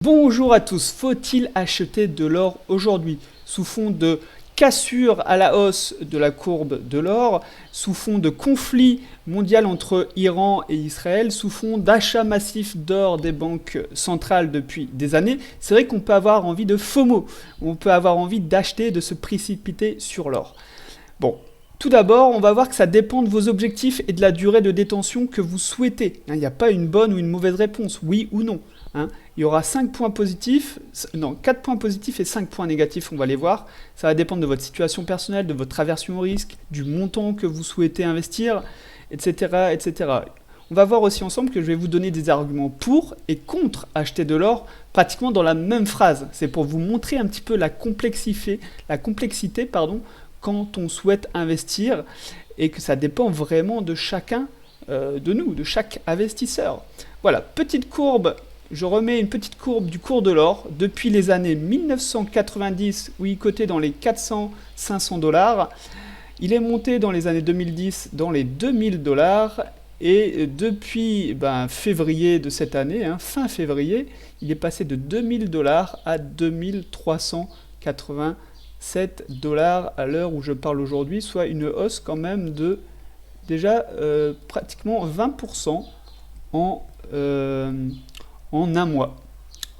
Bonjour à tous, faut-il acheter de l'or aujourd'hui sous fond de cassure à la hausse de la courbe de l'or, sous fond de conflit mondial entre Iran et Israël, sous fond d'achat massif d'or des banques centrales depuis des années? C'est vrai qu'on peut avoir envie de FOMO, on peut avoir envie d'acheter, de se précipiter sur l'or. Bon, tout d'abord, on va voir que ça dépend de vos objectifs et de la durée de détention que vous souhaitez. Il n'y a pas une bonne ou une mauvaise réponse, oui ou non. Il y aura 5 points positifs, non, 4 points positifs et 5 points négatifs, on va les voir. Ça va dépendre de votre situation personnelle, de votre aversion au risque, du montant que vous souhaitez investir, etc., etc. On va voir aussi ensemble que je vais vous donner des arguments pour et contre acheter de l'or pratiquement dans la même phrase. C'est pour vous montrer un petit peu la complexité, quand on souhaite investir et que ça dépend vraiment de chacun de nous, de chaque investisseur. Voilà, petite courbe. Je remets une petite courbe du cours de l'or depuis les années 1990 où il cotait dans les 400-500 dollars. Il est monté dans les années 2010 dans les 2000 dollars et depuis février de cette année, fin février, il est passé de 2000 dollars à 2387 dollars à l'heure où je parle aujourd'hui, soit une hausse quand même de déjà pratiquement 20% en un mois.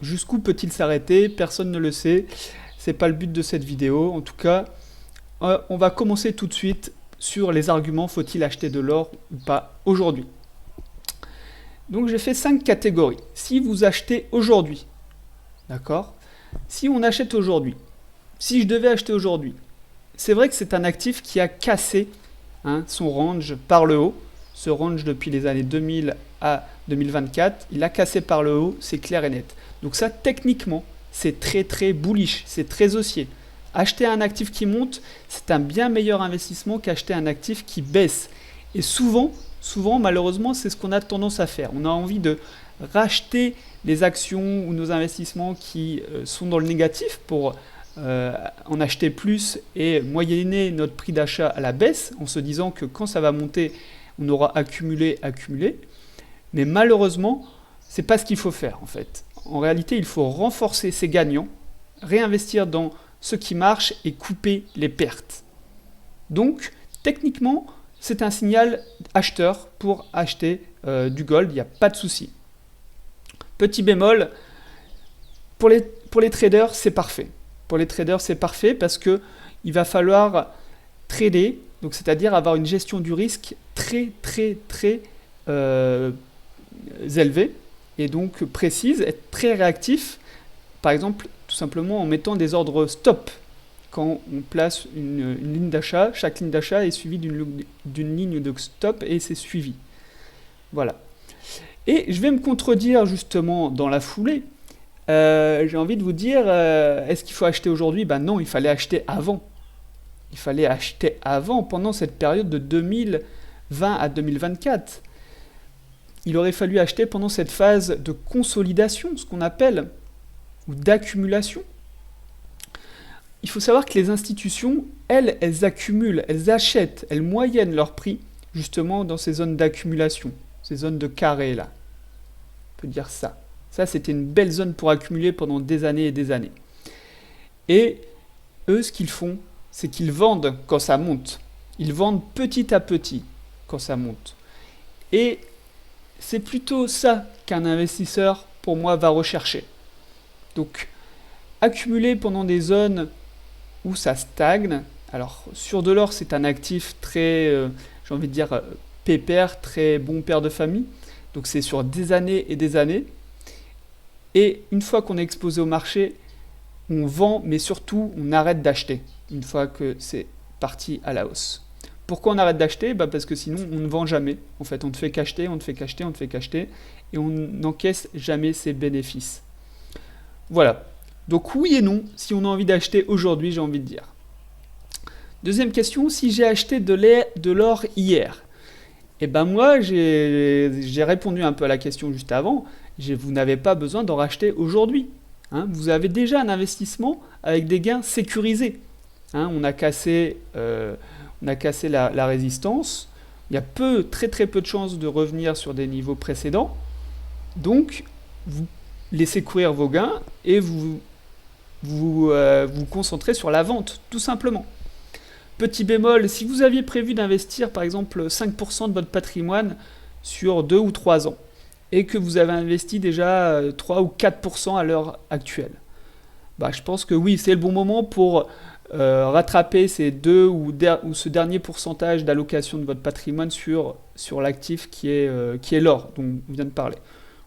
Jusqu'où peut-il s'arrêter? Personne ne le sait. C'est pas le but de cette vidéo. En tout cas, on va commencer tout de suite sur les arguments. Faut-il acheter de l'or ou pas aujourd'hui? Donc j'ai fait 5 catégories. Si vous achetez aujourd'hui, d'accord? Si on achète aujourd'hui, si je devais acheter aujourd'hui, c'est vrai que c'est un actif qui a cassé son range par le haut. Ce range depuis les années 2000 à 2024, il a cassé par le haut, c'est clair et net. Donc ça, techniquement, c'est très très bullish, c'est très haussier. Acheter un actif qui monte, c'est un bien meilleur investissement qu'acheter un actif qui baisse. Et souvent, malheureusement, c'est ce qu'on a tendance à faire. On a envie de racheter les actions ou nos investissements qui sont dans le négatif pour en acheter plus et moyenner notre prix d'achat à la baisse en se disant que quand ça va monter, on aura accumulé. Mais malheureusement, c'est pas ce qu'il faut faire en fait. En réalité, il faut renforcer ses gagnants, réinvestir dans ce qui marche et couper les pertes. Donc, techniquement, c'est un signal acheteur pour acheter du gold, il n'y a pas de souci. Petit bémol, pour les traders, c'est parfait. Pour les traders, c'est parfait parce que il va falloir trader, donc c'est-à-dire avoir une gestion du risque très élevée et donc précise, être très réactif, par exemple tout simplement en mettant des ordres stop. Quand on place une ligne d'achat, chaque ligne d'achat est suivie d'une ligne de stop et c'est suivi. Voilà. Et je vais me contredire justement dans la foulée. J'ai envie de vous dire, est-ce qu'il faut acheter aujourd'hui? Ben non, il fallait acheter avant. Il fallait acheter avant, pendant cette période de 2020 à 2024. Il aurait fallu acheter pendant cette phase de consolidation, ce qu'on appelle, ou d'accumulation. Il faut savoir que les institutions, elles accumulent, elles achètent, elles moyennent leur prix, justement dans ces zones d'accumulation, ces zones de carré là. On peut dire ça. Ça, c'était une belle zone pour accumuler pendant des années et des années. Et eux, ce qu'ils font, c'est qu'ils vendent quand ça monte. Ils vendent petit à petit quand ça monte. Et c'est plutôt ça qu'un investisseur, pour moi, va rechercher. Donc, accumuler pendant des zones où ça stagne. Alors, sur de l'or, c'est un actif très, j'ai envie de dire, pépère, très bon père de famille. Donc, c'est sur des années et des années. Et une fois qu'on est exposé au marché, on vend, mais surtout, on arrête d'acheter une fois que c'est parti à la hausse. Pourquoi on arrête d'acheter? Parce que sinon, on ne vend jamais. En fait, on ne fait qu'acheter, et on n'encaisse jamais ses bénéfices. Voilà. Donc oui et non, si on a envie d'acheter aujourd'hui, j'ai envie de dire. Deuxième question, si j'ai acheté de l'or hier, moi, j'ai répondu un peu à la question juste avant. Vous n'avez pas besoin d'en racheter aujourd'hui. Vous avez déjà un investissement avec des gains sécurisés. On a cassé la résistance. Il y a très peu de chances de revenir sur des niveaux précédents. Donc, vous laissez courir vos gains et vous concentrez sur la vente, tout simplement. Petit bémol, si vous aviez prévu d'investir par exemple 5% de votre patrimoine sur 2 ou 3 ans, et que vous avez investi déjà 3 ou 4% à l'heure actuelle, bah, je pense que oui, c'est le bon moment pour rattraper ces ou ce dernier pourcentage d'allocation de votre patrimoine sur l'actif qui est l'or dont on vient de parler.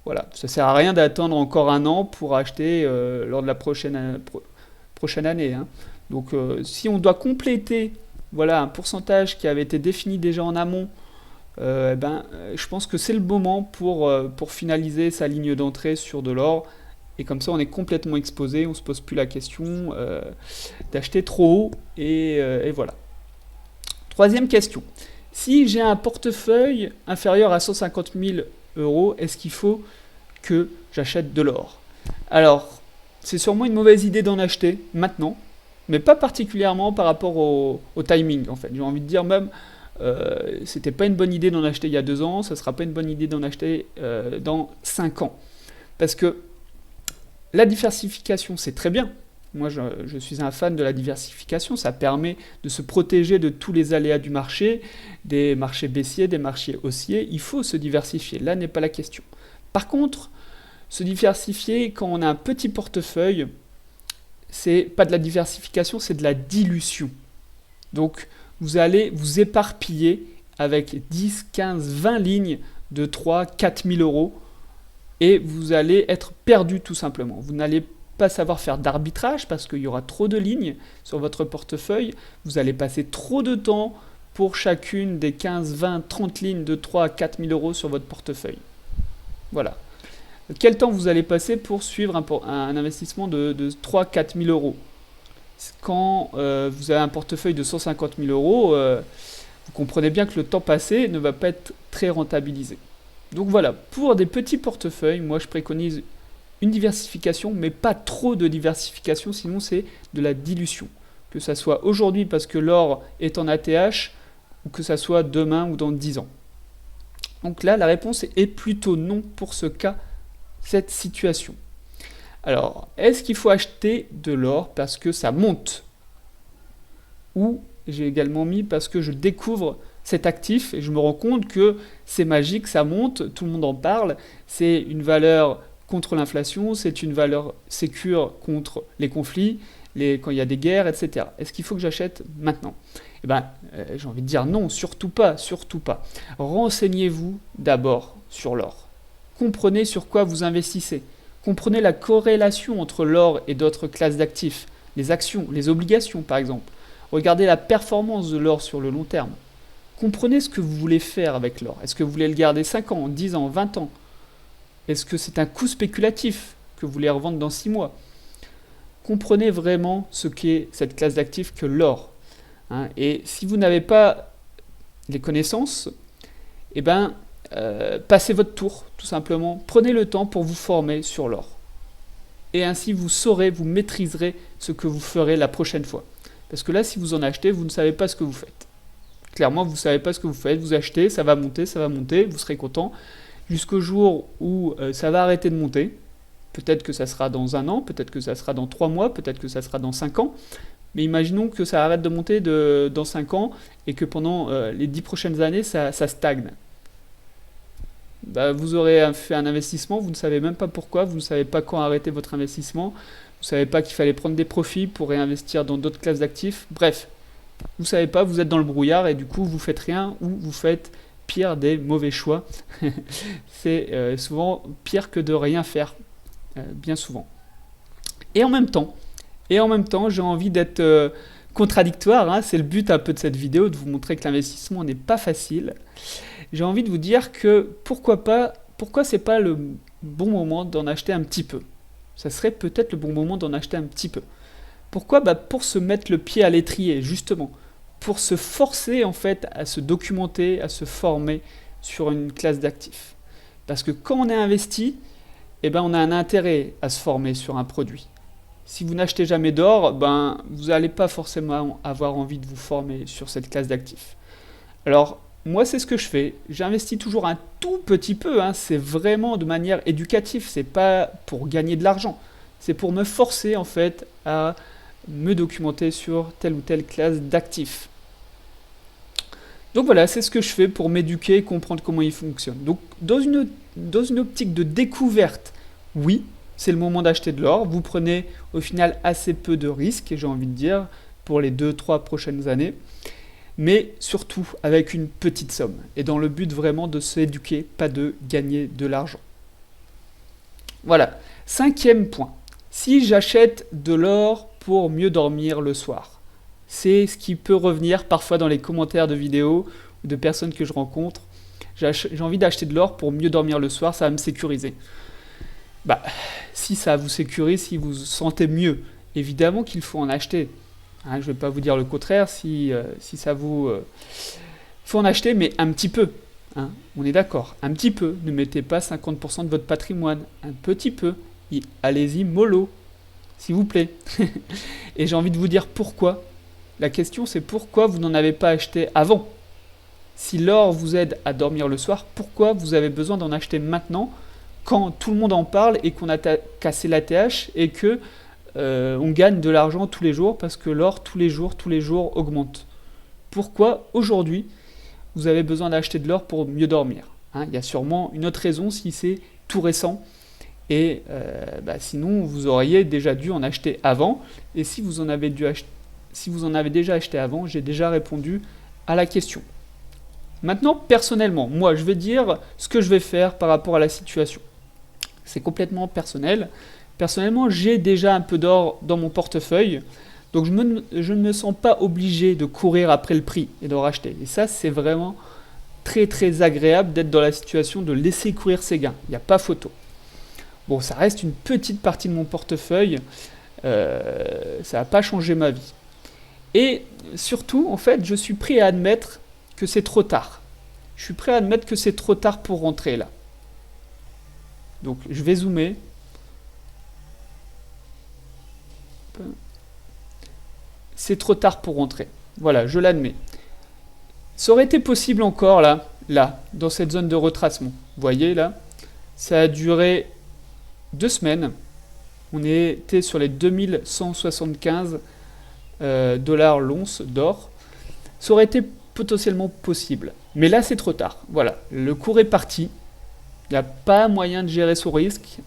Voilà, ça sert à rien d'attendre encore un an pour acheter lors de la prochaine année, hein. Donc si on doit compléter voilà, un pourcentage qui avait été défini déjà en amont, je pense que c'est le moment pour finaliser sa ligne d'entrée sur de l'or. Et comme ça, on est complètement exposé, on ne se pose plus la question d'acheter trop haut. Et voilà. Troisième question. Si j'ai un portefeuille inférieur à 150 000 euros, est-ce qu'il faut que j'achète de l'or? Alors, c'est sûrement une mauvaise idée d'en acheter maintenant, mais pas particulièrement par rapport au timing, en fait. J'ai envie de dire même, c'était pas une bonne idée d'en acheter il y a 2 ans, ça sera pas une bonne idée d'en acheter dans 5 ans. Parce que la diversification, c'est très bien. Moi, je suis un fan de la diversification. Ça permet de se protéger de tous les aléas du marché, des marchés baissiers, des marchés haussiers. Il faut se diversifier. Là n'est pas la question. Par contre, se diversifier quand on a un petit portefeuille, c'est pas de la diversification, c'est de la dilution. Donc, vous allez vous éparpiller avec 10, 15, 20 lignes de 3, 4 000 euros et vous allez être perdu tout simplement. Vous n'allez pas savoir faire d'arbitrage parce qu'il y aura trop de lignes sur votre portefeuille. Vous allez passer trop de temps pour chacune des 15, 20, 30 lignes de 3 à 4 000 euros sur votre portefeuille. Voilà. Quel temps vous allez passer pour suivre un investissement de 3 à 4 000 euros? Quand vous avez un portefeuille de 150 000 euros, vous comprenez bien que le temps passé ne va pas être très rentabilisé. Donc voilà, pour des petits portefeuilles, moi je préconise une diversification, mais pas trop de diversification, sinon c'est de la dilution. Que ça soit aujourd'hui parce que l'or est en ATH, ou que ça soit demain ou dans 10 ans. Donc là, la réponse est plutôt non pour ce cas, cette situation. Alors, est-ce qu'il faut acheter de l'or parce que ça monte? Ou j'ai également mis parce que je découvre cet actif et je me rends compte que c'est magique, ça monte, tout le monde en parle, c'est une valeur contre l'inflation, c'est une valeur sécure contre les conflits, quand il y a des guerres, etc. Est-ce qu'il faut que j'achète maintenant? Eh ben, j'ai envie de dire non, surtout pas, surtout pas. Renseignez-vous d'abord sur l'or. Comprenez sur quoi vous investissez. Comprenez la corrélation entre l'or et d'autres classes d'actifs, les actions, les obligations par exemple. Regardez la performance de l'or sur le long terme. Comprenez ce que vous voulez faire avec l'or. Est-ce que vous voulez le garder 5 ans, 10 ans, 20 ans? Est-ce que c'est un coût spéculatif que vous voulez revendre dans 6 mois? Comprenez vraiment ce qu'est cette classe d'actifs que l'or. Hein, et si vous n'avez pas les connaissances, eh ben, passez votre tour, tout simplement. Prenez le temps pour vous former sur l'or. Et ainsi, vous saurez, vous maîtriserez ce que vous ferez la prochaine fois. Parce que là, si vous en achetez, vous ne savez pas ce que vous faites. Clairement, vous ne savez pas ce que vous faites. Vous achetez, ça va monter, vous serez content. Jusqu'au jour où ça va arrêter de monter. Peut-être que ça sera dans 1 an, peut-être que ça sera dans 3 mois, peut-être que ça sera dans 5 ans. Mais imaginons que ça arrête de monter dans 5 ans et que pendant les 10 prochaines années, ça stagne. Bah, vous aurez fait un investissement, vous ne savez même pas pourquoi, vous ne savez pas quand arrêter votre investissement, vous ne savez pas qu'il fallait prendre des profits pour réinvestir dans d'autres classes d'actifs. Bref, vous ne savez pas, vous êtes dans le brouillard et du coup vous faites rien ou vous faites pire des mauvais choix. C'est souvent pire que de rien faire, bien souvent. Et en même temps, j'ai envie d'être contradictoire, hein, c'est le but un peu de cette vidéo, de vous montrer que l'investissement n'est pas facile. J'ai envie de vous dire que pourquoi c'est pas le bon moment d'en acheter un petit peu? Ça serait peut-être le bon moment d'en acheter un petit peu. Pourquoi? Bah pour se mettre le pied à l'étrier, justement. Pour se forcer en fait à se documenter, à se former sur une classe d'actifs. Parce que quand on est investi, eh ben on a un intérêt à se former sur un produit. Si vous n'achetez jamais d'or, ben vous n'allez pas forcément avoir envie de vous former sur cette classe d'actifs. Alors, moi, c'est ce que je fais. J'investis toujours un tout petit peu, hein. C'est vraiment de manière éducative. C'est pas pour gagner de l'argent. C'est pour me forcer, en fait, à me documenter sur telle ou telle classe d'actifs. Donc voilà, c'est ce que je fais pour m'éduquer et comprendre comment il fonctionne. Donc, dans une optique de découverte, oui, c'est le moment d'acheter de l'or. Vous prenez au final assez peu de risques, j'ai envie de dire, pour les 2-3 prochaines années. Mais surtout avec une petite somme. Et dans le but vraiment de s'éduquer, pas de gagner de l'argent. Voilà. 5e point. Si j'achète de l'or pour mieux dormir le soir, c'est ce qui peut revenir parfois dans les commentaires de vidéos ou de personnes que je rencontre. J'ai envie d'acheter de l'or pour mieux dormir le soir, ça va me sécuriser. Bah, si ça vous sécurise, si vous vous sentez mieux, évidemment qu'il faut en acheter. Hein, je ne vais pas vous dire le contraire, si ça vous... Il faut en acheter, mais un petit peu. Hein, on est d'accord, un petit peu. Ne mettez pas 50% de votre patrimoine, un petit peu. Allez-y mollo, s'il vous plaît. Et j'ai envie de vous dire pourquoi. La question, c'est pourquoi vous n'en avez pas acheté avant. Si l'or vous aide à dormir le soir, pourquoi vous avez besoin d'en acheter maintenant, quand tout le monde en parle et qu'on a cassé la TH et que on gagne de l'argent tous les jours parce que l'or tous les jours augmente. Pourquoi aujourd'hui vous avez besoin d'acheter de l'or pour mieux dormir, hein? Il y a sûrement une autre raison si c'est tout récent et sinon vous auriez déjà dû en acheter avant, et si vous en avez déjà acheté avant, j'ai déjà répondu à la question. Maintenant, personnellement, moi je vais dire ce que je vais faire par rapport à la situation. C'est complètement personnel. Personnellement, j'ai déjà un peu d'or dans mon portefeuille, donc je ne me sens pas obligé de courir après le prix et d'en racheter. Et ça, c'est vraiment très très agréable d'être dans la situation de laisser courir ses gains. Il n'y a pas photo. Bon, ça reste une petite partie de mon portefeuille, ça n'a pas changé ma vie. Et surtout, en fait, je suis prêt à admettre que c'est trop tard. Je suis prêt à admettre que c'est trop tard pour rentrer là. Donc, je vais zoomer. C'est trop tard pour rentrer. Voilà, je l'admets. Ça aurait été possible encore là, dans cette zone de retracement. Vous voyez là, ça a duré 2 semaines. On était sur les 2175 dollars l'once d'or. Ça aurait été potentiellement possible. Mais là, c'est trop tard. Voilà, le cours est parti. Il n'y a pas moyen de gérer son risque.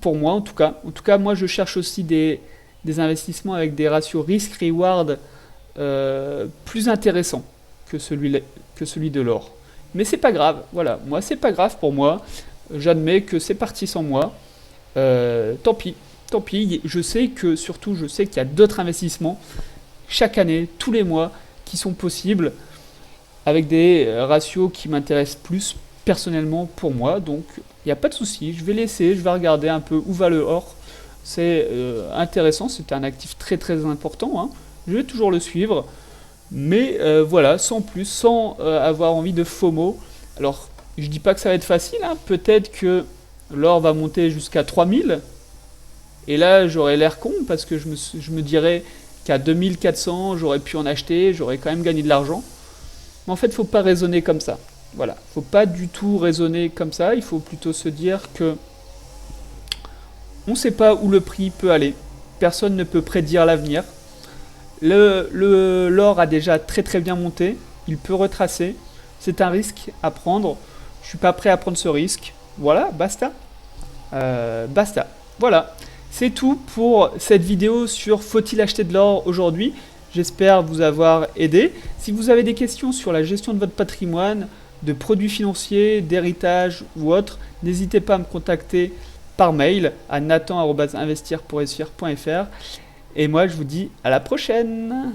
Pour moi, en tout cas. En tout cas, moi, je cherche aussi des investissements avec des ratios risk-reward plus intéressants que celui de l'or. Mais c'est pas grave. Voilà, moi, c'est pas grave pour moi. J'admets que c'est parti sans moi. Tant pis. Tant pis. Je sais qu'il y a d'autres investissements chaque année, tous les mois, qui sont possibles avec des ratios qui m'intéressent plus personnellement pour moi. Donc, il n'y a pas de souci. Je vais regarder un peu où va le or. C'est intéressant, c'est un actif très très important, hein. Je vais toujours le suivre, mais voilà, sans plus, sans avoir envie de FOMO. Alors, je dis pas que ça va être facile, hein. Peut-être que l'or va monter jusqu'à 3000, et là j'aurais l'air con, parce que je me dirais qu'à 2400, j'aurais pu en acheter, j'aurais quand même gagné de l'argent. Mais en fait, il ne faut pas raisonner comme ça. Voilà, il ne faut pas du tout raisonner comme ça, il faut plutôt se dire que on ne sait pas où le prix peut aller. Personne ne peut prédire l'avenir. L'or a déjà très très bien monté. Il peut retracer. C'est un risque à prendre. Je ne suis pas prêt à prendre ce risque. Voilà, basta. Basta. Voilà. C'est tout pour cette vidéo sur faut-il acheter de l'or aujourd'hui. J'espère vous avoir aidé. Si vous avez des questions sur la gestion de votre patrimoine, de produits financiers, d'héritage ou autre, n'hésitez pas à me contacter par mail à nathan@investir.fr. Et moi, je vous dis à la prochaine.